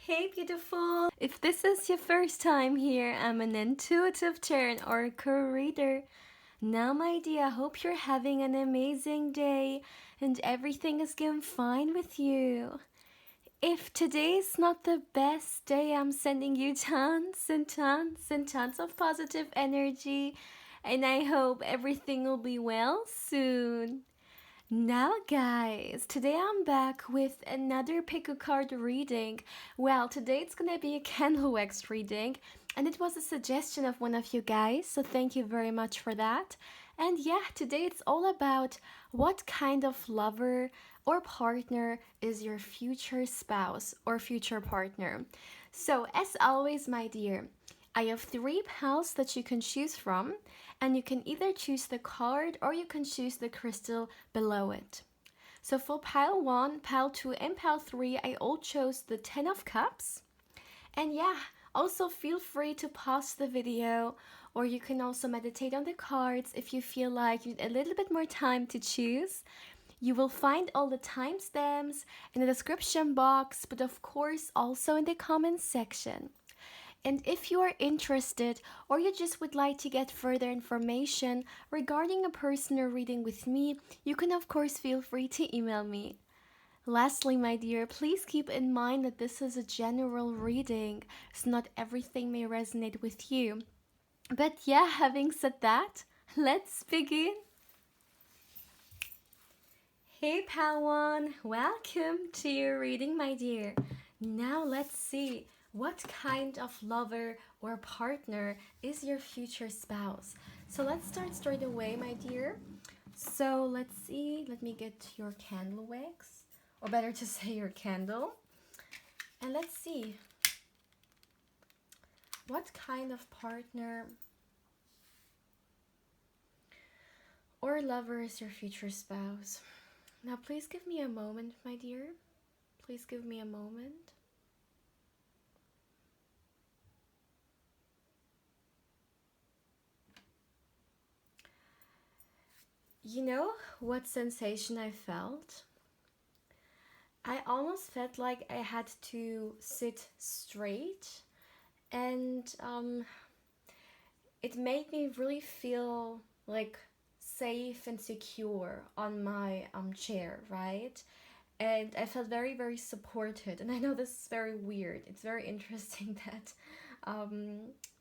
Hey beautiful! If this is your first time here, I'm an intuitive tarot oracle reader. Now my dear, I hope you're having an amazing day and everything is going fine with you. If today is not the best day, I'm sending you tons and tons and tons of positive energy and I hope everything will be well soon. Now, guys, today I'm back with another pick a card reading. Well, today it's gonna be a candle wax reading, and it was a suggestion of one of you guys, so thank you very much for that. And yeah, today it's all about what kind of lover or partner is your future spouse or future partner. So, as always, my dear, I have 3 piles that you can choose from, and you can either choose the card or you can choose the crystal below it. So for pile 1, pile 2, and pile 3, I all chose the 10 of Cups. And yeah, also feel free to pause the video, or you can also meditate on the cards if you feel like you need a little bit more time to choose. You will find all the timestamps in the description box, but of course also in the comments section. And if you are interested or you just would like to get further information regarding a personal reading with me, you can of course feel free to email me. Lastly, my dear, please keep in mind that this is a general reading, so not everything may resonate with you. But yeah, having said that, let's begin. Hey Pawan, welcome to your reading, my dear. Now let's see what kind of lover or partner is your future spouse. So let's start straight away, my dear. So let's see, let me get your candle wax, or better to say your candle. And let's see what kind of partner or lover is your future spouse. Now please give me a moment, my dear. Please give me a moment. You know what sensation I felt? I almost felt like I had to sit straight, and it made me really feel like safe and secure on my chair, right? And I felt very, very supported. And I know this is very weird. It's very interesting that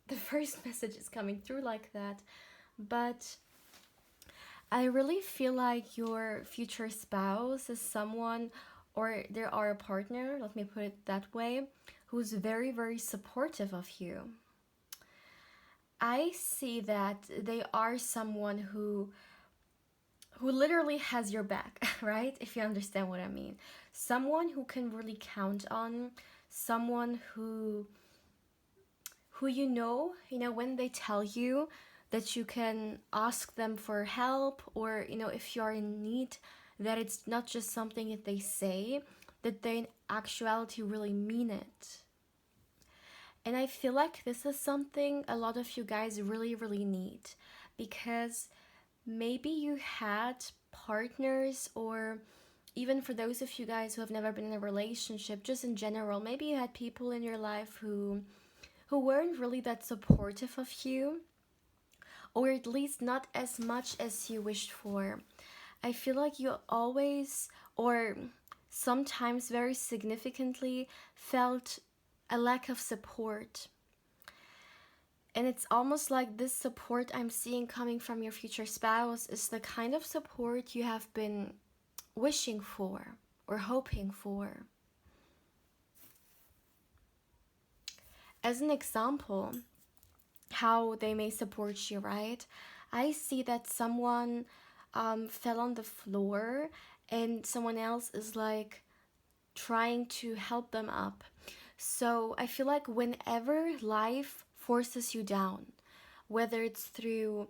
the first message is coming through like that. But I really feel like your future spouse is someone, or there are a partner, let me put it that way, who's very, very supportive of you. I see that they are someone who literally has your back, right? If you understand what I mean. Someone who can really count on, someone who you know when they tell you that you can ask them for help, or you know if you're in need, that it's not just something that they say, that they in actuality really mean it. And I feel like this is something a lot of you guys really, really need, because maybe you had partners, or even for those of you guys who have never been in a relationship, just in general, maybe you had people in your life who weren't really that supportive of you, or at least not as much as you wished for. I feel like you always, or sometimes very significantly, felt a lack of support. And it's almost like this support I'm seeing coming from your future spouse is the kind of support you have been wishing for or hoping for. As an example, how they may support you, right? I see that someone fell on the floor and someone else is like trying to help them up. So I feel like whenever life forces you down, whether it's through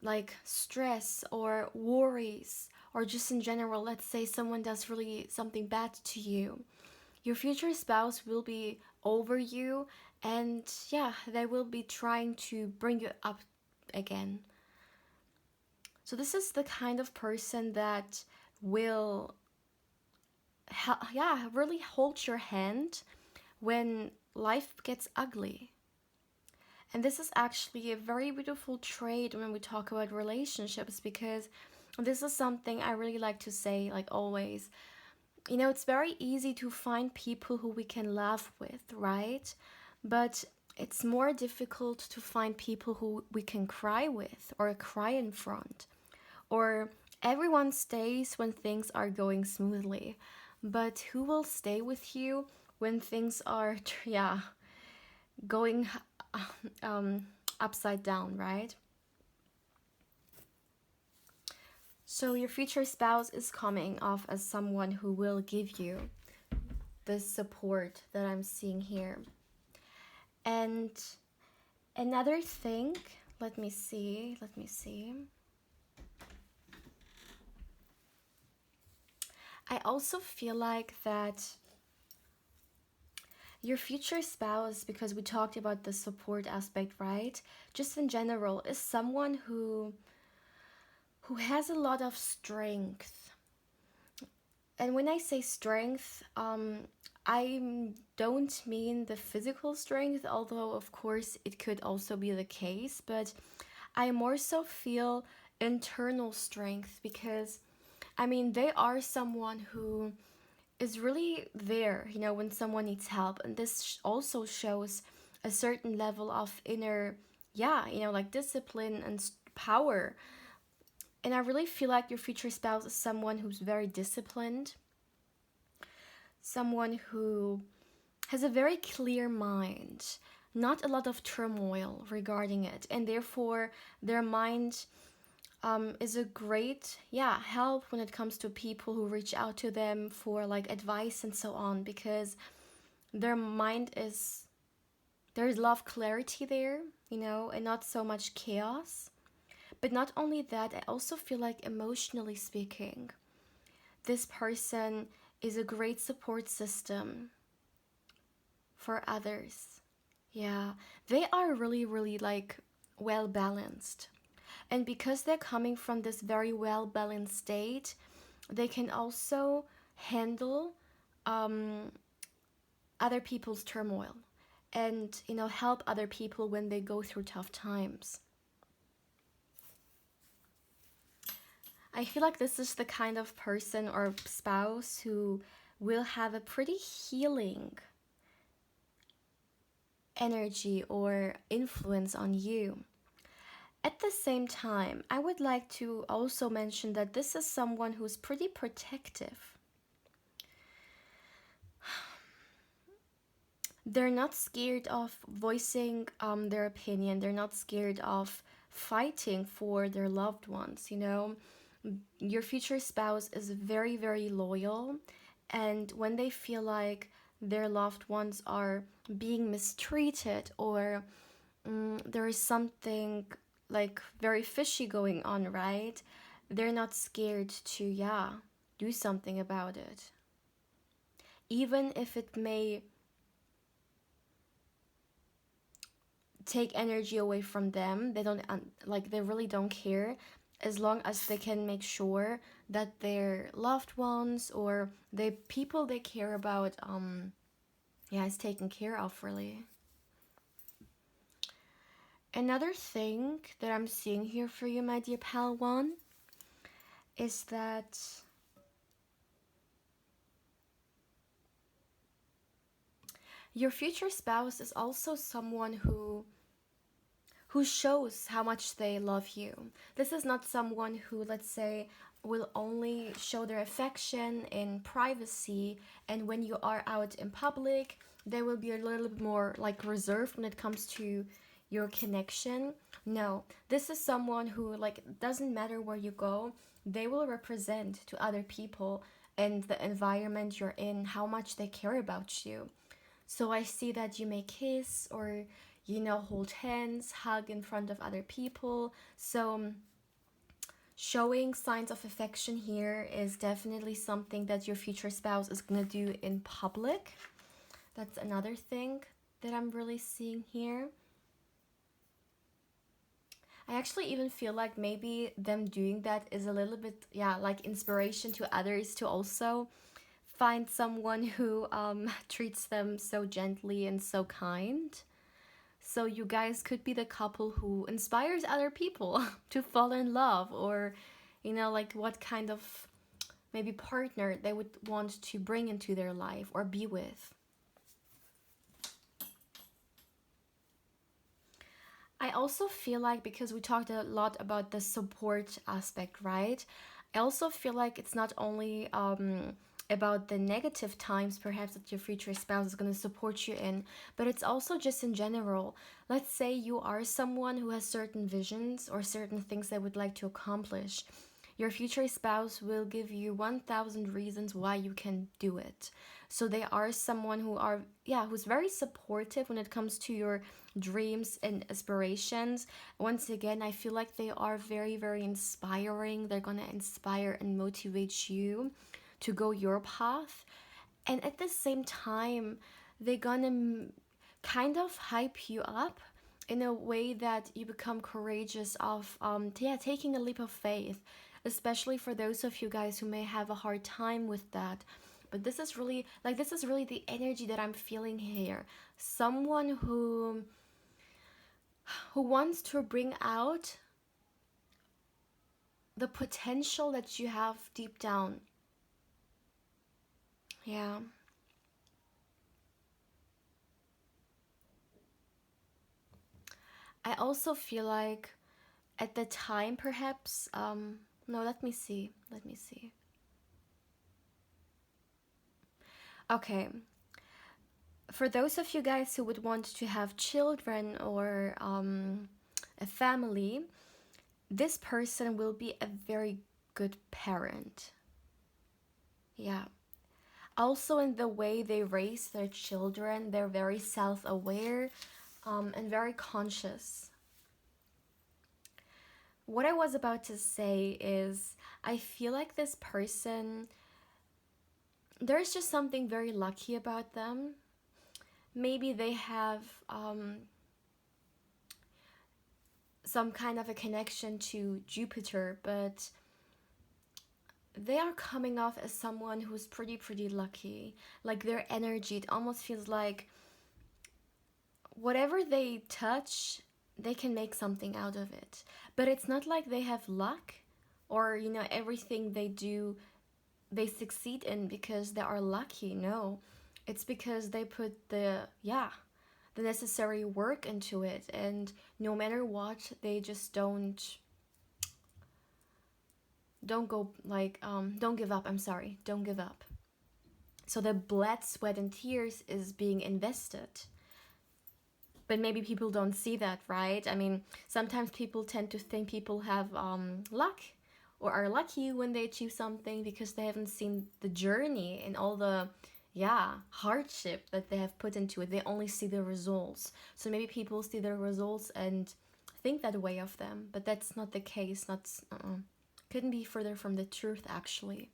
like stress or worries, or just in general, let's say someone does really something bad to you, your future spouse will be over you, and yeah, they will be trying to bring you up again. So this is the kind of person that will really hold your hand when life gets ugly. And this is actually a very beautiful trait when we talk about relationships, because this is something I really like to say, like always. You know, it's very easy to find people who we can laugh with, right? But it's more difficult to find people who we can cry with or cry in front. Or everyone stays when things are going smoothly. But who will stay with you when things are, yeah, going um, upside down, right? So your future spouse is coming off as someone who will give you the support that I'm seeing here. And another thing, let me see. I also feel like that your future spouse, because we talked about the support aspect, right? Just in general, is someone who has a lot of strength. And when I say strength, I don't mean the physical strength, although of course it could also be the case, but I more so feel internal strength, because I mean, they are someone who is really there, you know, when someone needs help. And this also shows a certain level of inner, yeah, you know, like discipline and power. And I really feel like your future spouse is someone who's very disciplined, someone who has a very clear mind, not a lot of turmoil regarding it. And therefore, their mind is a great, yeah, help when it comes to people who reach out to them for like advice and so on, because their mind is, there's a lot of clarity there, you know, and not so much chaos. But not only that, I also feel like emotionally speaking, this person is a great support system for others. Yeah, they are really, really like well balanced. And because they're coming from this very well balanced state, they can also handle um, other people's turmoil and, you know, help other people when they go through tough times. I feel like this is the kind of person or spouse who will have a pretty healing energy or influence on you. At the same time, I would like to also mention that this is someone who's pretty protective. They're not scared of voicing their opinion. They're not scared of fighting for their loved ones, you know. Your future spouse is very, very loyal, and when they feel like their loved ones are being mistreated, or there is something like very fishy going on, right? They're not scared to, yeah, do something about it. Even if it may take energy away from them, they don't, like, they really don't care, as long as they can make sure that their loved ones or the people they care about, yeah, is taken care of, really. Another thing that I'm seeing here for you, my dear pal one, is that your future spouse is also someone who shows how much they love you. This is not someone who, let's say, will only show their affection in privacy, and when you are out in public, they will be a little bit more like reserved when it comes to your connection. No, this is someone who, like, doesn't matter where you go, they will represent to other people and the environment you're in how much they care about you. So I see that you may kiss or, you know, hold hands, hug in front of other people. So showing signs of affection here is definitely something that your future spouse is gonna do in public. That's another thing that I'm really seeing here. I actually even feel like maybe them doing that is a little bit, yeah, like inspiration to others to also find someone who treats them so gently and so kind. So you guys could be the couple who inspires other people to fall in love, or, like what kind of maybe partner they would want to bring into their life or be with. I also feel like, because we talked a lot about the support aspect, right? I also feel like it's not only about the negative times perhaps that your future spouse is going to support you in, but it's also just in general. Let's say you are someone who has certain visions or certain things they would like to accomplish. Your future spouse will give you 1,000 reasons why you can do it. So they are someone who's very supportive when it comes to your dreams and aspirations. Once again, I feel like they are very, very inspiring. They're gonna inspire and motivate you to go your path. And at the same time, they're gonna kind of hype you up in a way that you become courageous of taking a leap of faith, especially for those of you guys who may have a hard time with that. But this is really the energy that I'm feeling here. Someone who wants to bring out the potential that you have deep down. Yeah. I also feel like at the time, perhaps, no, let me see. Okay, for those of you guys who would want to have children or a family, this person will be a very good parent. Yeah. Also, in the way they raise their children, they're very self aware and very conscious. What I was about to say is, I feel like this person, there's just something very lucky about them. Maybe they have some kind of a connection to Jupiter, but they are coming off as someone who's pretty lucky. Like their energy, it almost feels like whatever they touch, they can make something out of it. But it's not like they have luck, or everything they do they succeed in because they are lucky. No, it's because they put the necessary work into it, and no matter what, they just don't go like don't give up. I'm sorry, don't give up. So the blood, sweat, and tears is being invested. But maybe people don't see that, right? I mean, sometimes people tend to think people have luck or are lucky when they achieve something because they haven't seen the journey and all the hardship that they have put into it. They only see the results. So maybe people see the results and think that way of them, but that's not the case. Not couldn't be further from the truth, actually.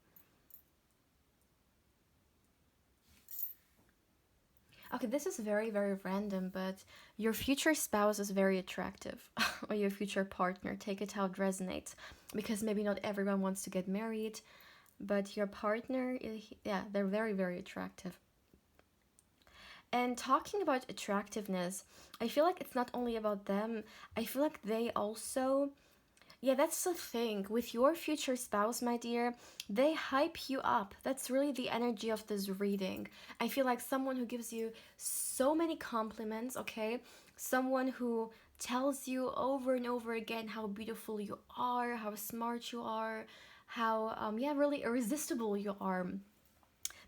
Okay, this is very, very random, but your future spouse is very attractive, or your future partner. Take it how it resonates, because maybe not everyone wants to get married, but your partner, yeah, they're very, very attractive. And talking about attractiveness, I feel like it's not only about them. I feel like they also, yeah, that's the thing. With your future spouse, my dear, they hype you up. That's really the energy of this reading. I feel like someone who gives you so many compliments, okay? Someone who tells you over and over again how beautiful you are, how smart you are, how, really irresistible you are.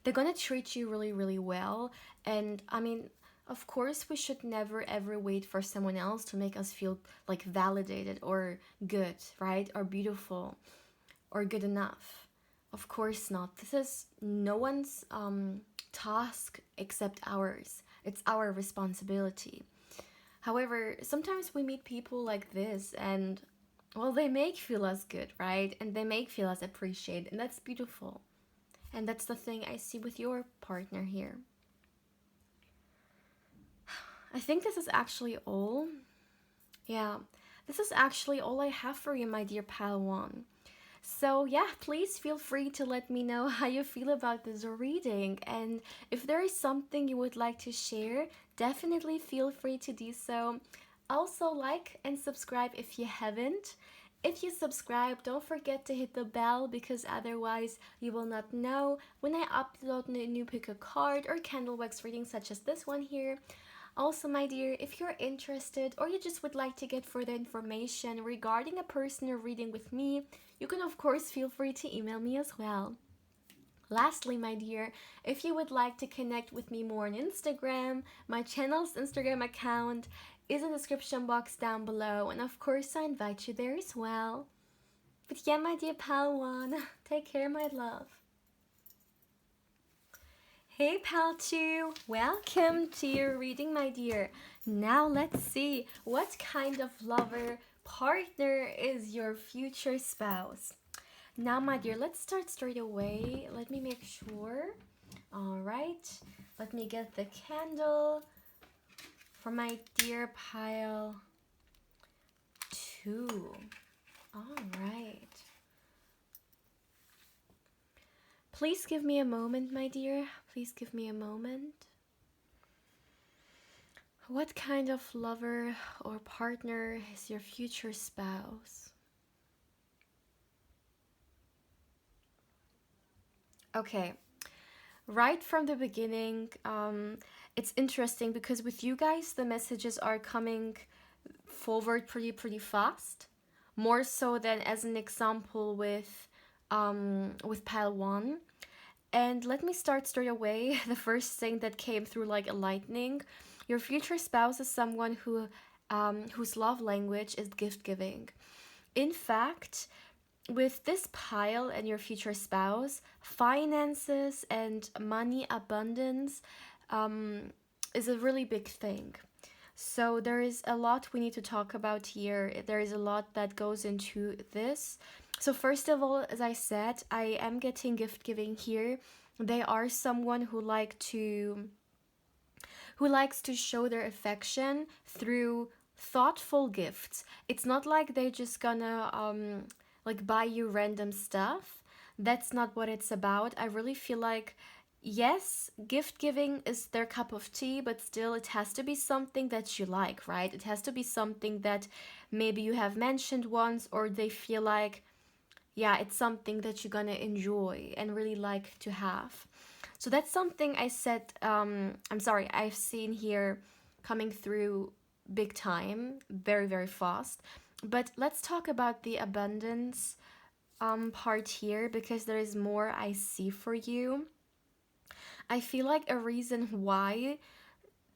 They're gonna treat you really, really well. And I mean, of course, we should never ever wait for someone else to make us feel like validated or good, right? Or beautiful or good enough. Of course not. This is no one's task except ours. It's our responsibility. However, sometimes we meet people like this, and well, they make feel us good, right? And they make feel us appreciated, and that's beautiful. And that's the thing I see with your partner here. I think this is actually all. Yeah, this is actually all I have for you, my dear Padawan. So, yeah, please feel free to let me know how you feel about this reading. And if there is something you would like to share, definitely feel free to do so. Also, like and subscribe if you haven't. If you subscribe, don't forget to hit the bell because otherwise you will not know when I upload a new pick a card or candle wax reading such as this one here. Also, my dear, if you're interested or you just would like to get further information regarding a personal reading with me, you can of course feel free to email me as well. Lastly, my dear, if you would like to connect with me more on Instagram, my channel's Instagram account is in the description box down below, and of course I invite you there as well. But yeah, my dear Pal1, take care, my love. Hey Pal 2, welcome to your reading, my dear. Now let's see what kind of lover, partner is your future spouse. Now, my dear, let's start straight away. Let me make sure. All right, let me get the candle for my dear pile 2. All right. Please give me a moment, my dear. Please give me a moment. What kind of lover or partner is your future spouse? Okay, right from the beginning, it's interesting because with you guys, the messages are coming forward pretty fast, more so than as an example with pile 1. And let me start straight away. The first thing that came through like a lightning, your future spouse is someone whose love language is gift giving. In fact, with this pile and your future spouse, finances and money abundance is a really big thing. So there is a lot we need to talk about here. There is a lot that goes into this. So first of all, as I said, I am getting gift giving here. They are someone who likes to show their affection through thoughtful gifts. It's not like they're just gonna like buy you random stuff. That's not what it's about. I really feel like yes, gift giving is their cup of tea, but still it has to be something that you like, right? It has to be something that maybe you have mentioned once or they feel like yeah, it's something that you're gonna enjoy and really like to have. So that's something I said, I've seen here coming through big time, very fast. But let's talk about the abundance part here because there is more I see for you. I feel like a reason why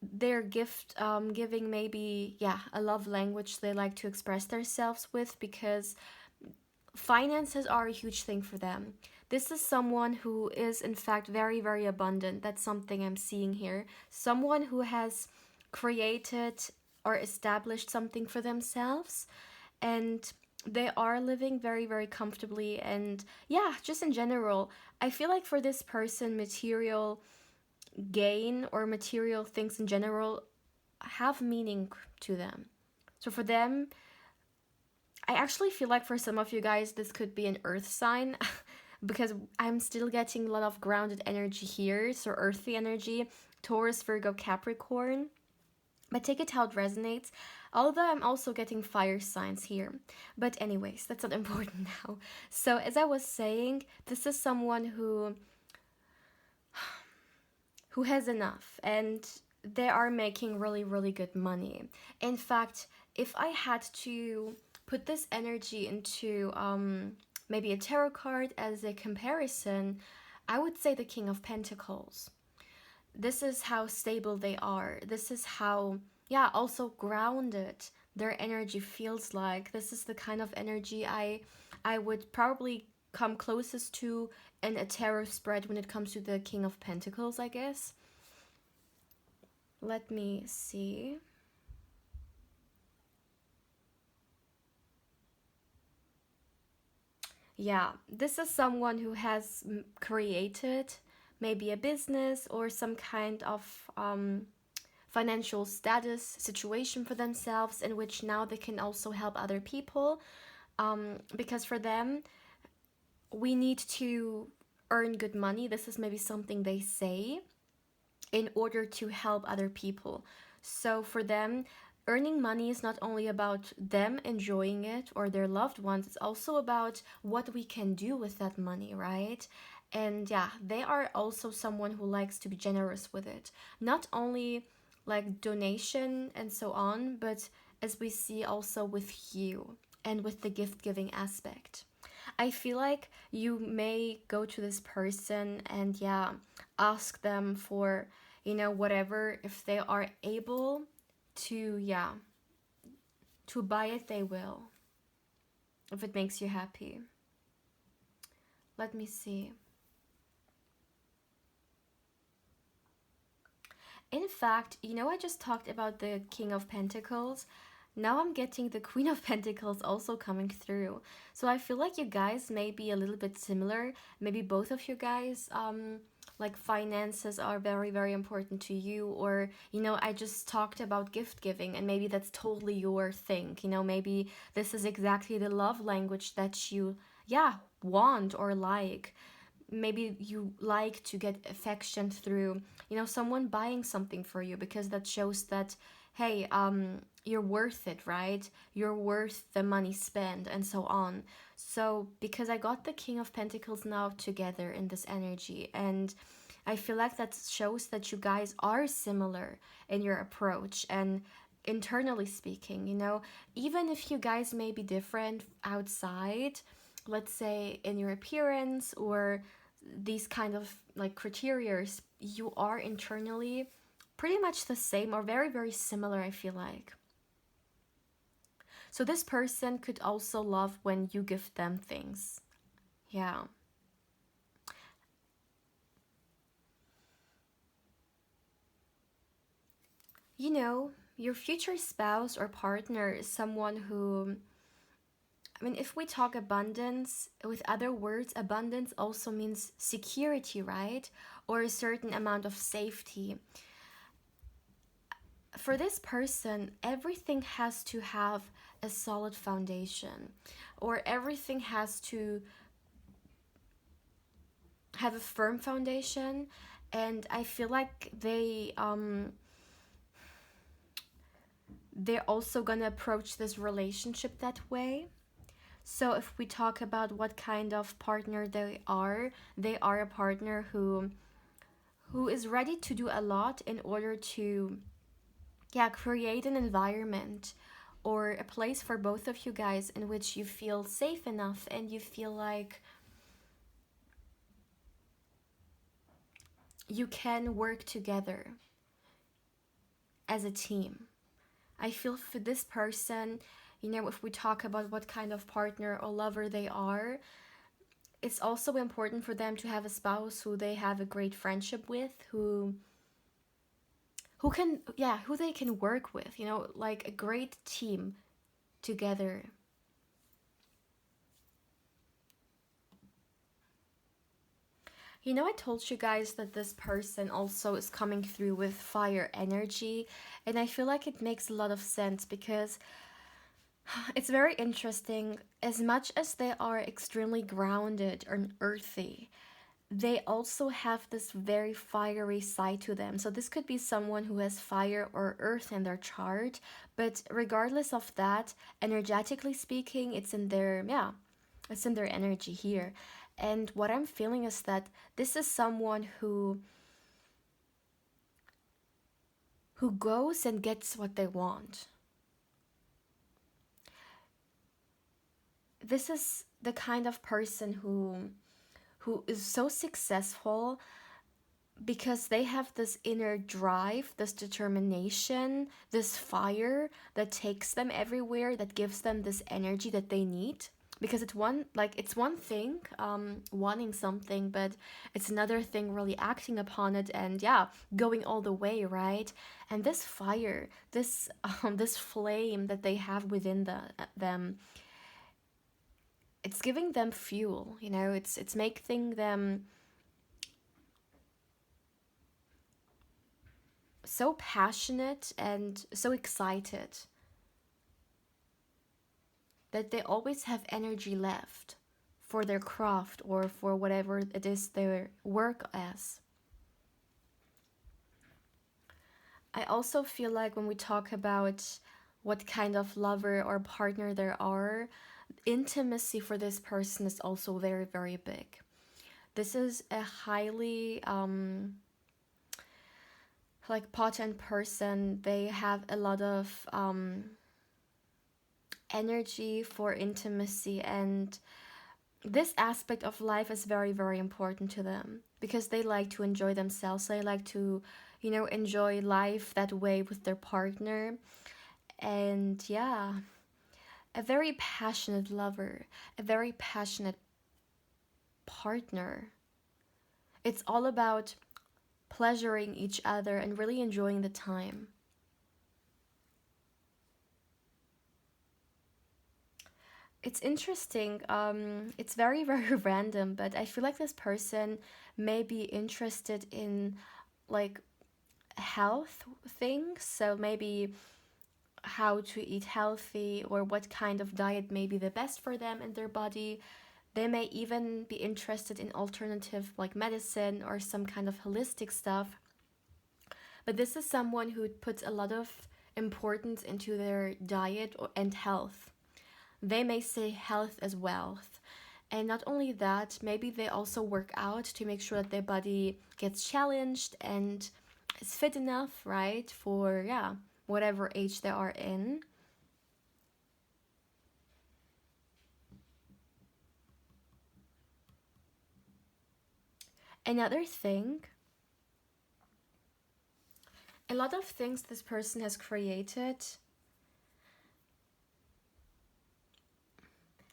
their gift giving maybe, yeah, a love language they like to express themselves with because finances are a huge thing for them. This is someone who is, in fact, very abundant. That's something I'm seeing here. Someone who has created or established something for themselves, and they are living very comfortably. And yeah, just in general, I feel like for this person, material gain or material things in general have meaning to them. So for them, I actually feel like for some of you guys, this could be an earth sign because I'm still getting a lot of grounded energy here. So earthy energy, Taurus, Virgo, Capricorn. But take it how it resonates. Although I'm also getting fire signs here. But anyways, that's not important now. So as I was saying, this is someone who has enough and they are making really good money. In fact, if I had to put this energy into maybe a tarot card as a comparison, I would say the King of Pentacles. This is how stable they are. This is how, yeah, also grounded their energy feels like. This is the kind of energy I would probably come closest to in a tarot spread when it comes to the King of Pentacles, I guess. Let me see. Yeah, this is someone who has created maybe a business or some kind of financial status situation for themselves in which now they can also help other people because for them we need to earn good money. This is maybe something they say in order to help other people. So for them, earning money is not only about them enjoying it or their loved ones, it's also about what we can do with that money, right? And yeah, they are also someone who likes to be generous with it. Not only like donation and so on, but as we see also with you and with the gift giving aspect. I feel like you may go to this person and yeah, ask them for, whatever. If they are able to, yeah, to buy it, they will. If it makes you happy. Let me see. In fact, I just talked about the King of Pentacles. Now I'm getting the Queen of Pentacles also coming through. So I feel like you guys may be a little bit similar. Maybe both of you guys, like finances are very, very important to you. Or, I just talked about gift giving and maybe that's totally your thing. Maybe this is exactly the love language that you, yeah, want or like. Maybe you like to get affection through someone buying something for you, because that shows that, hey, you're worth it, right? You're worth the money spent and so on. So because I got the King of Pentacles now together in this energy, and I feel like that shows that you guys are similar in your approach and internally speaking, even if you guys may be different outside, let's say in your appearance or these kind of like criteria, you are internally pretty much the same or very, very similar, I feel like. So this person could also love when you give them things. Yeah. Your future spouse or partner is someone who, I mean, if we talk abundance, with other words, abundance also means security, right? Or a certain amount of safety. For this person, everything has to have a solid foundation, or everything has to have a firm foundation. And I feel like they're also gonna approach this relationship that way. So if we talk about what kind of partner they are a partner who is ready to do a lot in order to, yeah, create an environment or a place for both of you guys in which you feel safe enough and you feel like you can work together as a team. I feel for this person, if we talk about what kind of partner or lover they are, it's also important for them to have a spouse who they have a great friendship with, who they can work with, like a great team together. I told you guys that this person also is coming through with fire energy, and I feel like it makes a lot of sense because it's very interesting. As much as they are extremely grounded and earthy, they also have this very fiery side to them. So this could be someone who has fire or earth in their chart, but regardless of that, energetically speaking, it's in their energy here. And what I'm feeling is that this is someone who goes and gets what they want. This is the kind of person who is so successful because they have this inner drive, this determination, this fire that takes them everywhere, that gives them this energy that they need. Because it's one thing wanting something, but it's another thing really acting upon it and, yeah, going all the way, right? And this fire, this flame that they have within them, it's giving them fuel. It's making them so passionate and so excited that they always have energy left for their craft or for whatever it is their work as. I also feel like when we talk about what kind of lover or partner there are, intimacy for this person is also very, very big. This is a highly like potent person. They have a lot of energy for intimacy, and this aspect of life is very, very important to them because they like to enjoy themselves. They like to, enjoy life that way with their partner. And yeah, a very passionate lover, a very passionate partner. It's all about pleasuring each other and really enjoying the time. It's interesting. It's very, very random, but I feel like this person may be interested in like health things. So maybe how to eat healthy or what kind of diet may be the best for them and their body. They may even be interested in alternative like medicine or some kind of holistic stuff. But this is someone who puts a lot of importance into their diet and health. They may say health as wealth. And not only that, maybe they also work out to make sure that their body gets challenged and is fit enough, right, for, yeah, whatever age they are in. Another thing, a lot of things this person has created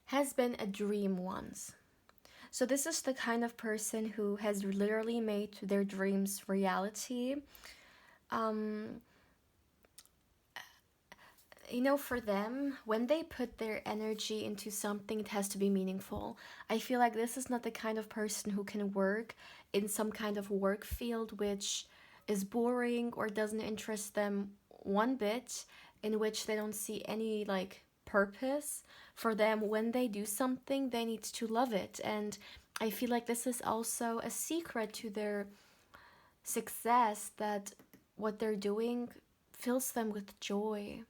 has been a dream once. So this is the kind of person who has literally made their dreams reality. Um, for them, when they put their energy into something, it has to be meaningful. I feel like this is not the kind of person who can work in some kind of work field which is boring or doesn't interest them one bit, in which they don't see any like purpose. For them, when they do something, they need to love it. And I feel like this is also a secret to their success, that what they're doing fills them with joy.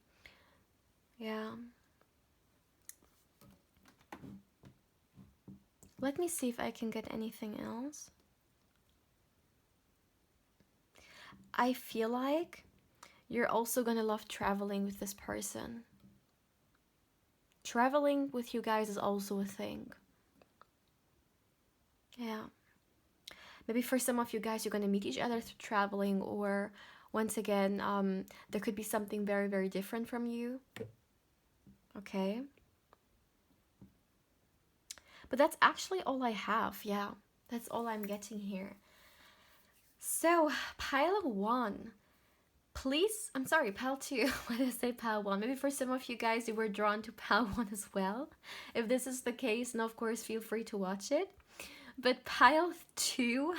Yeah. Let me see if I can get anything else. I feel like you're also gonna love traveling with this person. Traveling with you guys is also a thing. Yeah. Maybe for some of you guys, you're gonna meet each other through traveling, or once again, there could be something very, very different from you. Okay. But that's actually all I have. Yeah, that's all I'm getting here. So, pile 1. Please, I'm sorry, pile 2. Why did I say pile 1? Maybe for some of you guys, you were drawn to pile 1 as well. If this is the case, then of course, feel free to watch it. But pile 2,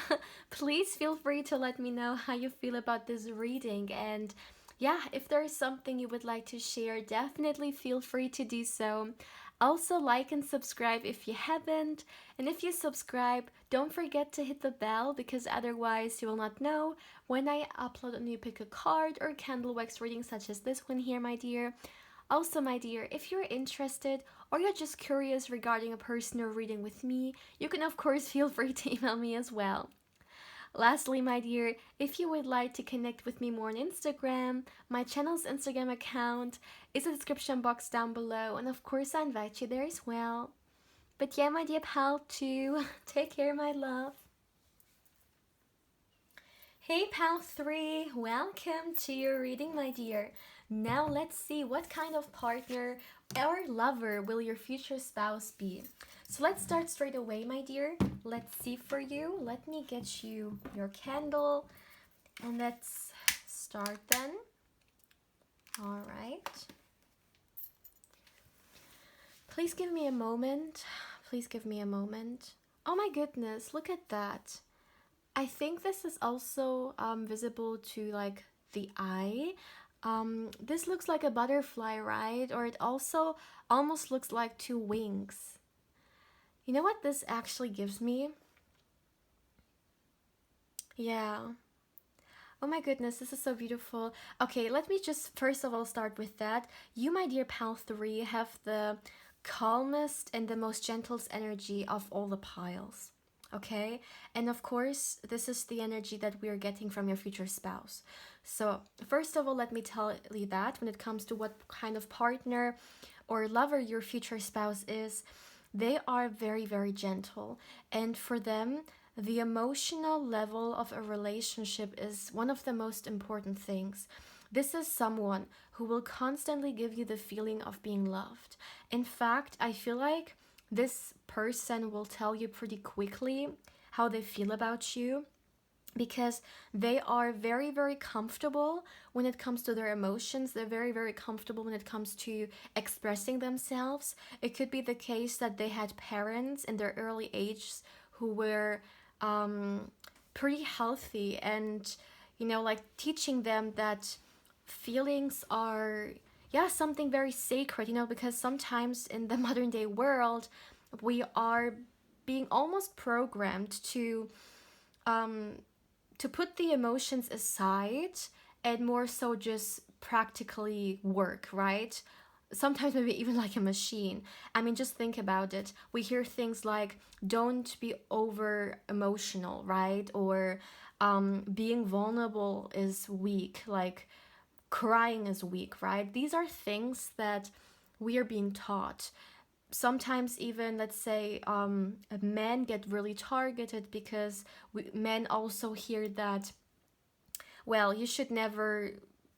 please feel free to let me know how you feel about this reading. And yeah, if there is something you would like to share, definitely feel free to do so. Also, like and subscribe if you haven't. And if you subscribe, don't forget to hit the bell, because otherwise you will not know when I upload a new pick a card or candle wax reading such as this one here, my dear. Also, my dear, if you're interested or you're just curious regarding a personal reading with me, you can of course feel free to email me as well. Lastly, my dear, if you would like to connect with me more on Instagram, my channel's Instagram account is in the description box down below, and of course I invite you there as well. But yeah, my dear pal 2, take care, my love. Hey pal 3, welcome to your reading, my dear. Now let's see what kind of partner or lover will your future spouse be. So let's start straight away, my dear. Let's see for you. Let me get you your candle and let's start then. All right. Please give me a moment. Please give me a moment. Oh my goodness, look at that. I think this is also visible to like the eye. This looks like a butterfly, right? Or it also almost looks like 2 wings. You know what this actually gives me? Yeah. Oh my goodness, this is so beautiful. Okay, let me just first of all start with that. You, my dear pal 3, have the calmest and the most gentlest energy of all the piles. Okay? And of course, this is the energy that we are getting from your future spouse. So, first of all, let me tell you that when it comes to what kind of partner or lover your future spouse is, they are very, very gentle. And for them, the emotional level of a relationship is one of the most important things. This is someone who will constantly give you the feeling of being loved. In fact, I feel like this person will tell you pretty quickly how they feel about you, because they are very, very comfortable when it comes to their emotions. They're very, very comfortable when it comes to expressing themselves. It could be the case that they had parents in their early ages who were pretty healthy, and like teaching them that feelings are, yeah, something very sacred, because sometimes in the modern day world we are being almost programmed um to put the emotions aside and more so just practically work, right? Sometimes maybe even like a machine. I mean, just think about it. We hear things like, don't be over emotional, right? Or being vulnerable is weak, like crying is weak, right? These are things that we are being taught. Sometimes even, let's say, men get really targeted because men also hear that, well, you should never,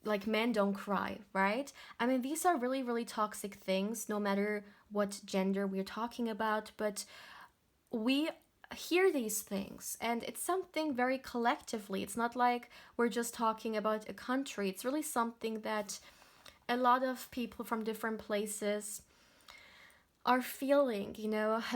like, men don't cry, right? I mean, these are really, really toxic things, no matter what gender we're talking about, but we hear these things, and it's something very collectively. It's not like we're just talking about a country. It's really something that a lot of people from different places are feeling.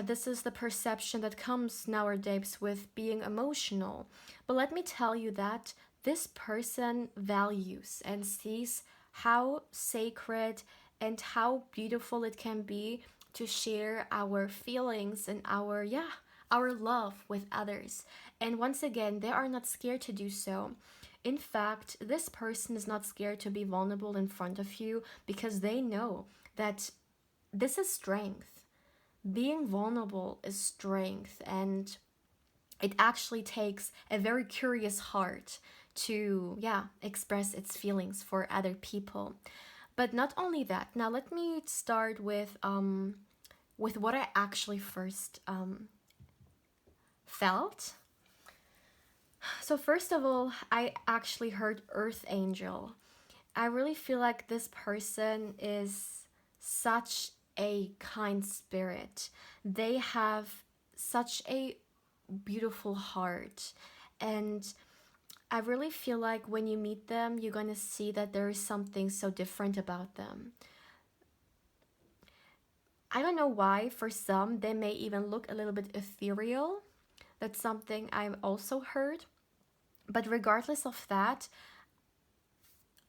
This is the perception that comes nowadays with being emotional. But let me tell you that this person values and sees how sacred and how beautiful it can be to share our feelings and our love with others. And once again, they are not scared to do so. In fact, this person is not scared to be vulnerable in front of you, because they know that this is strength. Being vulnerable is strength, and it actually takes a very curious heart to, yeah, express its feelings for other people. But not only that. Now let me start with what I actually first felt. So first of all, I actually heard Earth Angel. I really feel like this person is such a kind spirit. They have such a beautiful heart. And I really feel like when you meet them, you're going to see that there is something so different about them. I don't know why, for some, they may even look a little bit ethereal. That's something I've also heard. But regardless of that,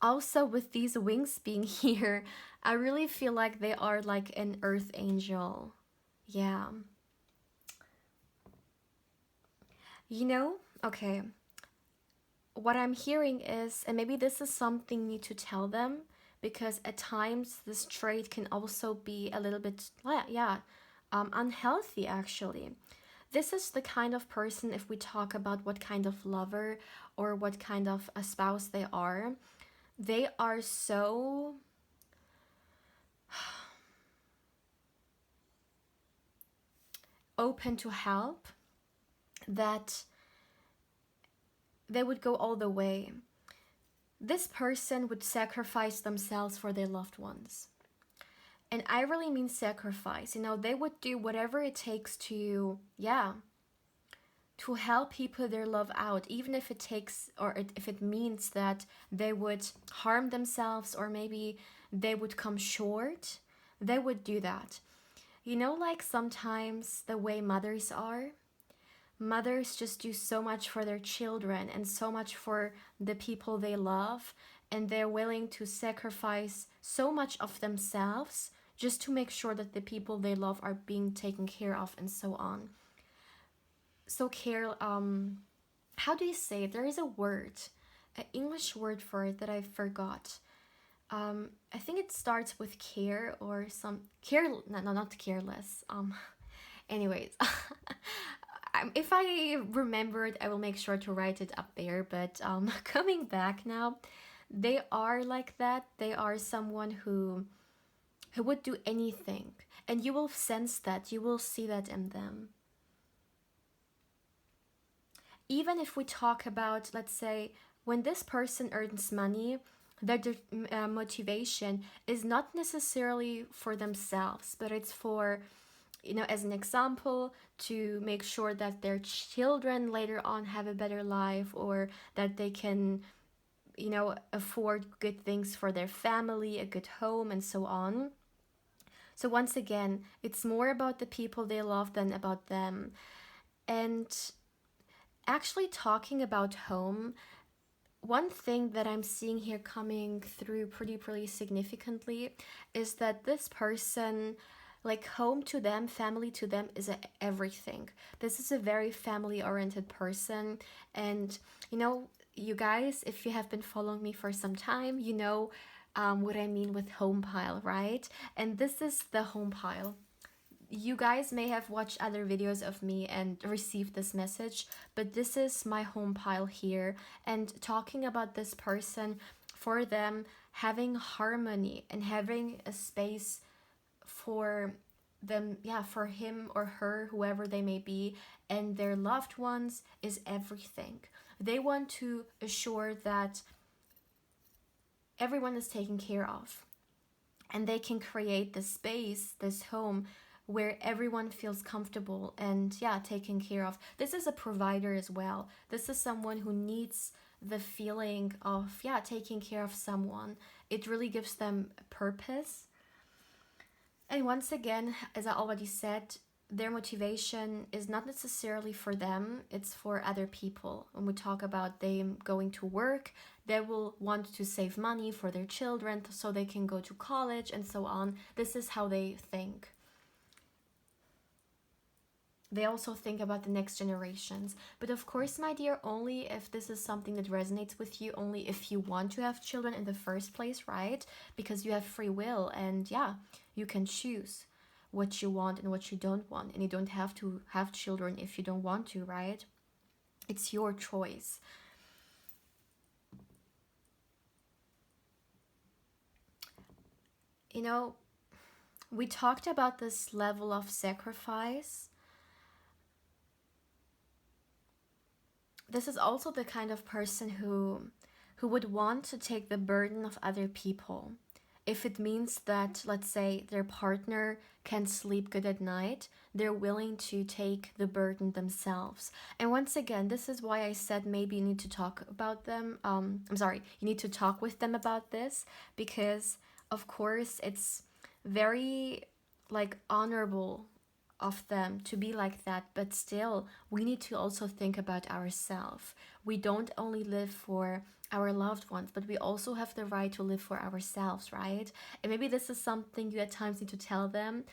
also with these wings being here, I really feel like they are like an earth angel. Yeah. Okay, what I'm hearing is, and maybe this is something you need to tell them, because at times this trait can also be a little bit, yeah, unhealthy actually. This is the kind of person, if we talk about what kind of lover or what kind of a spouse they are so open to help that they would go all the way. This person would sacrifice themselves for their loved ones. And I really mean sacrifice. They would do whatever it takes to, yeah, to help people their love out, even if it takes, or if it means that they would harm themselves, or maybe they would come short. They would do that. Like sometimes the way mothers are, mothers just do so much for their children and so much for the people they love, and they're willing to sacrifice so much of themselves just to make sure that the people they love are being taken care of and so on. So care, how do you say it? There is a word, an English word for it that I forgot. I think it starts with care or some care. No, not careless. Anyways, if I remember it, I will make sure to write it up there. But coming back now, they are like that. They are someone who would do anything, and you will sense that. You will see that in them. Even if we talk about, let's say, when this person earns money, their motivation is not necessarily for themselves, but it's for, as an example, to make sure that their children later on have a better life, or that they can, afford good things for their family, a good home, and so on. So once again, it's more about the people they love than about them. And actually, talking about home, one thing that I'm seeing here coming through pretty significantly is that this person, like, home to them, family to them is everything. This is a very family oriented person. And you guys, if you have been following me for some time, you know what I mean with home pile, right? And this is the home pile. You guys may have watched other videos of me and received this message, but this is my home pile here. And talking about this person, for them, having harmony and having a space for them, yeah, for him or her, whoever they may be, and their loved ones is everything. They want to assure that everyone is taken care of, and they can create this space, this home, where everyone feels comfortable and, yeah, taken care of. This is a provider as well. This is someone who needs the feeling of, yeah, taking care of someone. It really gives them purpose. And once again, as I already said, their motivation is not necessarily for them, it's for other people. When we talk about them going to work, they will want to save money for their children so they can go to college and so on. This is how they think. They also think about the next generations. But of course, my dear, only if this is something that resonates with you, only if you want to have children in the first place, right? Because you have free will, and yeah, you can choose what you want and what you don't want. And you don't have to have children if you don't want to, right? It's your choice. We talked about this level of sacrifice. This is also the kind of person who would want to take the burden of other people. If it means that, let's say, their partner can sleep good at night, they're willing to take the burden themselves. And once again, this is why I said maybe you need to talk about them. You need to talk with them about this, because of course it's very, like, honorable of them to be like that, but still we need to also think about ourselves. We don't only live for our loved ones, but we also have the right to live for ourselves, right? And maybe this is something you at times need to tell them,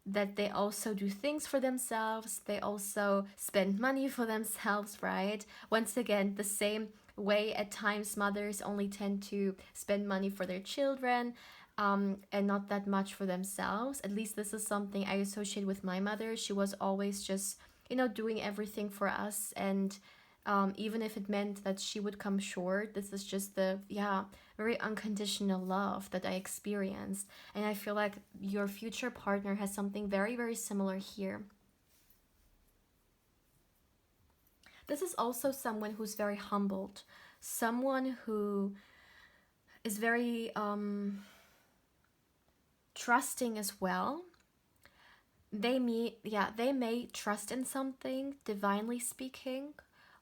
that they also do things for themselves, they also spend money for themselves, right? Once again, the same way at times mothers only tend to spend money for their children, and not that much for themselves. At least this is something I associate with my mother. She was always just, doing everything for us. And even if it meant that she would come short, this is just the, very unconditional love that I experienced. And I feel like your future partner has something very similar here. This is also someone who's very humbled, someone who is very trusting as well. They may trust in something, divinely speaking,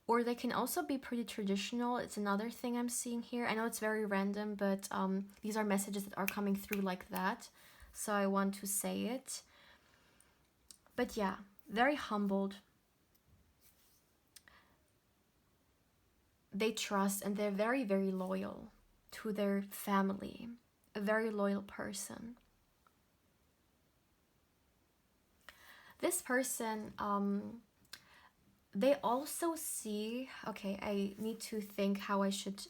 or they can also be pretty traditional. It's another thing I'm seeing here. I know it's very random, but these are messages that are coming through like that, so I want to say it. But yeah, very humbled. They trust, and they're very loyal to their family. A very loyal person. This person, they also see, okay, I need to think how I should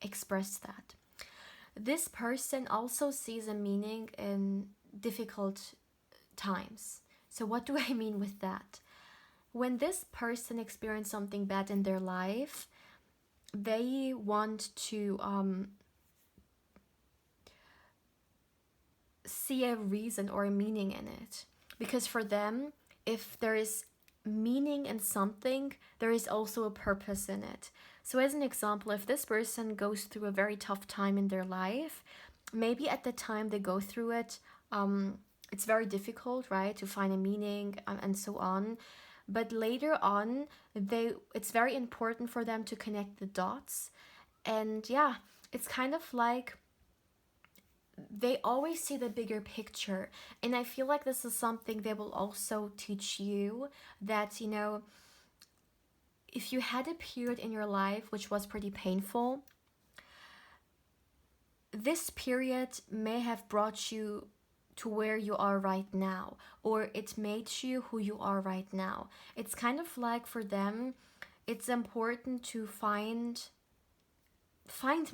express that. This person also sees a meaning in difficult times. So, what do I mean with that? When this person experiences something bad in their life, they want to see a reason or a meaning in it. Because for them, if there is meaning in something, there is also a purpose in it. So, as an example, if this person goes through a very tough time in their life, maybe at the time they go through it, it's very difficult, right, to find a meaning and so on. But later on, it's very important for them to connect the dots. And yeah, it's kind of like they always see the bigger picture. And I feel like this is something they will also teach you, that, you know, if you had a period in your life which was pretty painful, this period may have brought you to where you are right now, or it made you who you are right now. It's kind of like for them, it's important to find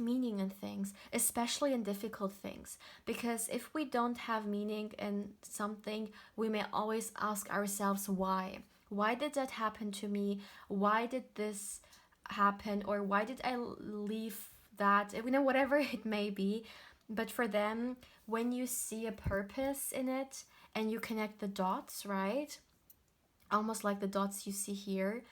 meaning in things, especially in difficult things, because if we don't have meaning in something, we may always ask ourselves why did that happen to me, why did this happen, or why did I leave that, you know, whatever it may be. But for them, when you see a purpose in it and you connect the dots, right, almost like the dots you see here,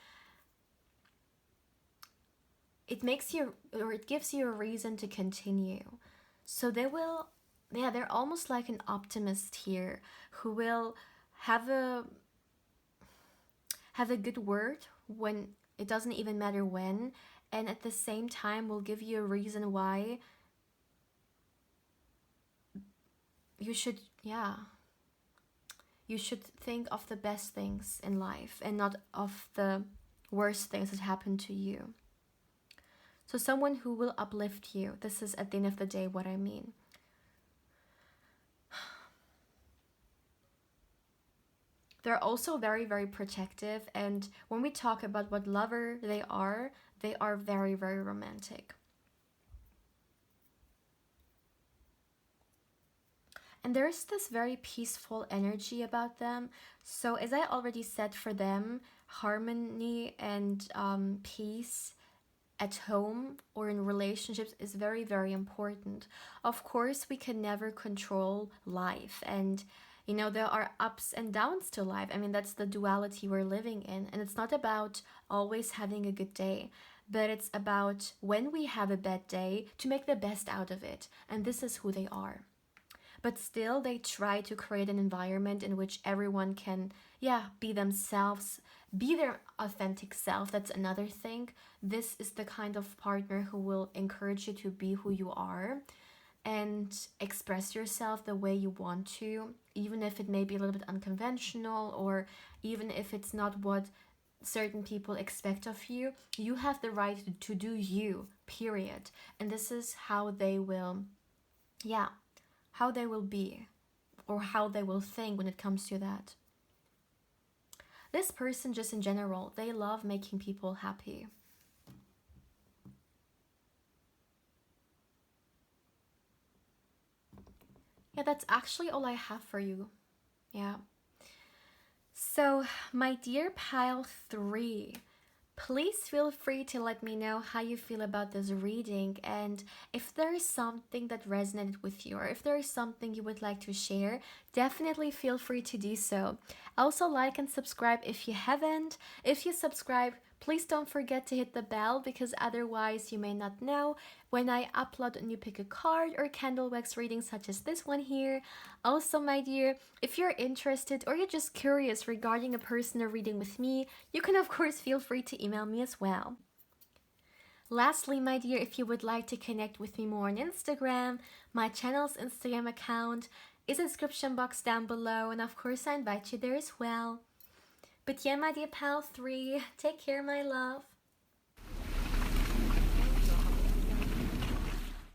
it makes you, or it gives you a reason to continue. So they will, yeah, they're almost like an optimist here, who will have a good word when it doesn't even matter when, and at the same time will give you a reason why you should, yeah, you should think of the best things in life and not of the worst things that happen to you. So someone who will uplift you. This is at the end of the day what I mean. They're also very, very protective. And when we talk about what lover they are very, very romantic. And there's this very peaceful energy about them. So as I already said, for them, harmony and peace at home or in relationships is very, very important. Of course, we can never control life, and you know, there are ups and downs to life. I mean, that's the duality we're living in, and it's not about always having a good day, but it's about when we have a bad day to make the best out of it, and this is who they are. But still, they try to create an environment in which everyone can, yeah, be themselves, be their authentic self. That's another thing. This is the kind of partner who will encourage you to be who you are and express yourself the way you want to, even if it may be a little bit unconventional, or even if it's not what certain people expect of you. You have the right to do you, period. And this is how they will, yeah, how they will be, or how they will think when it comes to that. This person, just in general, they love making people happy. Yeah, that's actually all I have for you. Yeah. So, my dear pile 3, please feel free to let me know how you feel about this reading, and if there is something that resonated with you, or if there is something you would like to share, definitely feel free to do so. Also, like and subscribe if you haven't. If you subscribe, please don't forget to hit the bell, because otherwise you may not know when I upload a new pick a card or candle wax reading such as this one here. Also, my dear, if you're interested or you're just curious regarding a personal reading with me, you can of course feel free to email me as well. Lastly, my dear, if you would like to connect with me more on Instagram, my channel's Instagram account is in the description box down below, and of course I invite you there as well. But yeah, my dear pal 3, take care, my love.